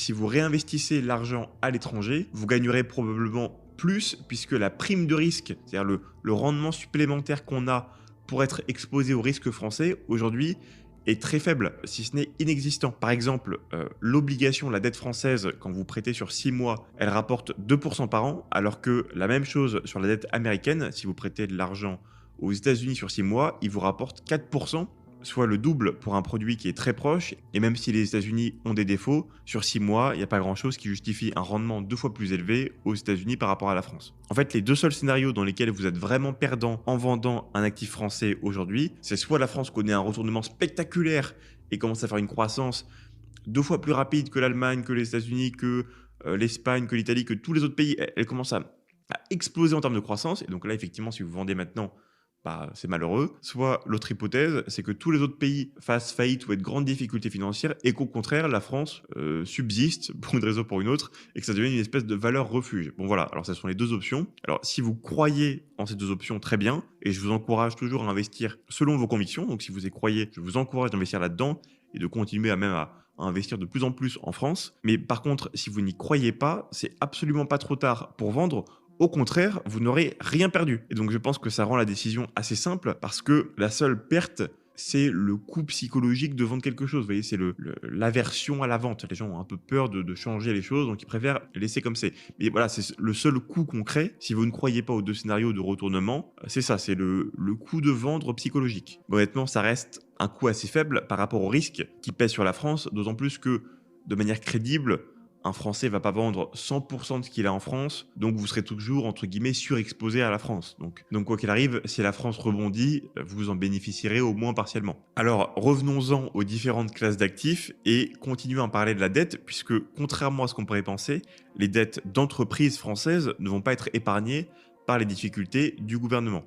Si vous réinvestissez l'argent à l'étranger, vous gagnerez probablement plus puisque la prime de risque, c'est-à-dire le rendement supplémentaire qu'on a pour être exposé au risque français, aujourd'hui, est très faible, si ce n'est inexistant. Par exemple, l'obligation, la dette française, quand vous prêtez sur 6 mois, elle rapporte 2% par an, alors que la même chose sur la dette américaine, si vous prêtez de l'argent aux États-Unis sur 6 mois, il vous rapporte 4%, soit le double pour un produit qui est très proche. Et même si les États-Unis ont des défauts, sur 6 mois, il n'y a pas grand-chose qui justifie un rendement 2 fois plus élevé aux États-Unis par rapport à la France. En fait, les deux seuls scénarios dans lesquels vous êtes vraiment perdant en vendant un actif français aujourd'hui, c'est soit la France connaît un retournement spectaculaire et commence à faire une croissance 2 fois plus rapide que l'Allemagne, que les États-Unis, que l'Espagne, que l'Italie, que tous les autres pays, elle commence à exploser en termes de croissance. Et donc là, effectivement, si vous vendez maintenant, bah, c'est malheureux. Soit l'autre hypothèse, c'est que tous les autres pays fassent faillite ou aient de grandes difficultés financières et qu'au contraire, la France subsiste pour une raison ou pour une autre et que ça devienne une espèce de valeur refuge. Bon voilà, alors ce sont les deux options. Alors si vous croyez en ces deux options, très bien, et je vous encourage toujours à investir selon vos convictions. Donc si vous y croyez, je vous encourage d'investir là-dedans et de continuer à investir de plus en plus en France. Mais par contre, si vous n'y croyez pas, c'est absolument pas trop tard pour vendre. Au contraire, vous n'aurez rien perdu. Et donc je pense que ça rend la décision assez simple parce que la seule perte, c'est le coût psychologique de vendre quelque chose. Vous voyez, c'est l'aversion à la vente. Les gens ont un peu peur de changer les choses, donc ils préfèrent laisser comme c'est. Mais voilà, c'est le seul coût concret. Si vous ne croyez pas aux deux scénarios de retournement, c'est ça, c'est le coût de vendre psychologique. Bon, honnêtement, ça reste un coût assez faible par rapport au risque qui pèse sur la France, d'autant plus que, de manière crédible, un Français va pas vendre 100% de ce qu'il a en France, donc vous serez toujours, entre guillemets, surexposé à la France. Donc quoi qu'il arrive, si la France rebondit, vous en bénéficierez au moins partiellement. Alors, revenons-en aux différentes classes d'actifs et continuons à parler de la dette, puisque contrairement à ce qu'on pourrait penser, les dettes d'entreprises françaises ne vont pas être épargnées par les difficultés du gouvernement.